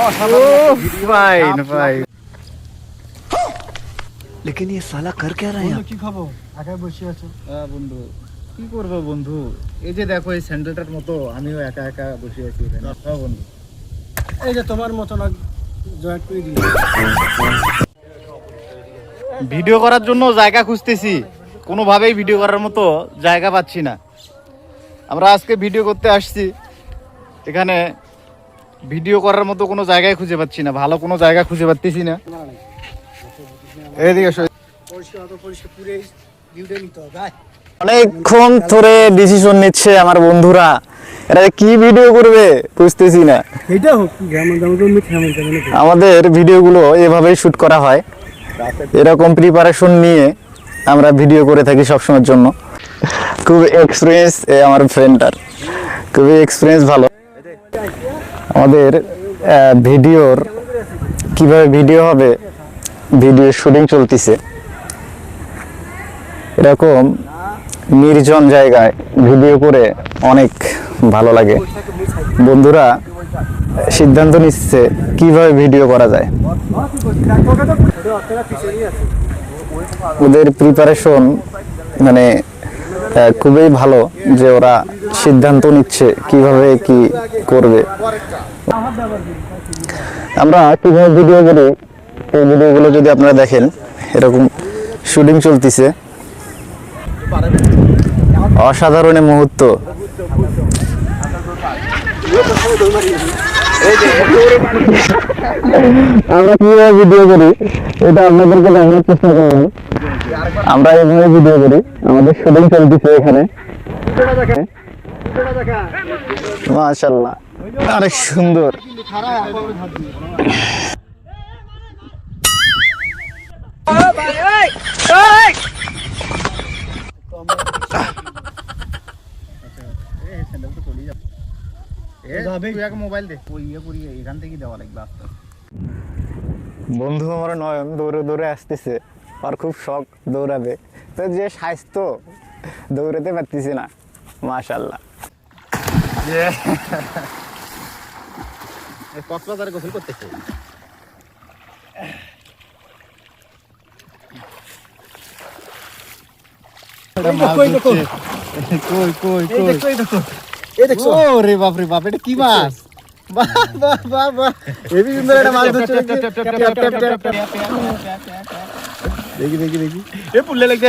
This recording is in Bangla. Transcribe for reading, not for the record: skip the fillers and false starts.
Fine fine. लेकिन ये साला कर क्या रहा है यहाँ? কি খাবো? একাই বসে আছো। বন্ধু কি করবো বন্ধু, এই যে দেখো এই স্যান্ডেলটার মতো আমিও একা একা বসে আছি এখানে। বন্ধু এই যে তোমার মতো না জয়েন্ট করে দিই। ভিডিও করার জন্য জায়গা খুঁজতেছি, কোনোভাবেই ভিডিও করার মতো জায়গা পাচ্ছি না। আমরা আজকে ভিডিও করতে আসছি, এখানে ভিডিও করার মতো কোনো জায়গায় খুঁজে পাচ্ছি না, ভালো কোনো জায়গা খুঁজে পাচ্ছি না। এইদিকে অনেকক্ষণ ধরে ডিসিশন নিচ্ছে আমার বন্ধুরা, এরা কি ভিডিও করবে বুঝতেছি না। এটা হোক যেমন আমাদের ভিডিওগুলো এভাবেই শুট করা হয়, এরকম প্রিপারেশন নিয়ে আমরা ভিডিও করে থাকি সবসময়ের জন্য। খুব এক্সপিরিয়েন্স আমার ফ্রেন্ডটার, খুবই এক্সপিরিয়েন্স ভালো। আমাদের ভিডিওর কিভাবে ভিডিও হবে, ভিডিও শুটিং চলতেছে এরকম নির্জন জায়গায় ভিডিও করে অনেক ভালো লাগে। বন্ধুরা সিদ্ধান্ত নিচ্ছে কিভাবে ভিডিও করা যায়, ওদের প্রিপারেশন মানে খুবই ভালো যে ওরা সিদ্ধান্ত নিচ্ছে কিভাবে কি করবে। আমরা কিভাবে ভিডিও করি এই ভিডিওগুলো যদি আপনারা দেখেন, এরকম শুটিং চলতেছে, অসাধারণ মুহূর্ত। আমরা কিভাবে ভিডিও করি এটা আপনাদেরকে দেখানোর চেষ্টা করলাম। আমরা এইভাবে ভিডিও করি, আমাদের শুটিং চলতেছে এখানে। মাশাআল্লাহ অনেক সুন্দর। বন্ধু আমার নয়ন দৌড়ে দৌড়ে আসতেছে, আর খুব শখ দৌড়াবে, তো যে স্বাস্থ্য দৌড়াতে পারতেছি না। মাশাআল্লাহ কক্সবাজারে গোসল করতেছে। ওরে বাপ রে বাপ, এটা কি মাছ? বাহ বাহ বাহ বাহ, হেবি সুন্দর একটা মাছ ধরছে। দেখি দেখি দেখি, এ পুল্লে লাগছে।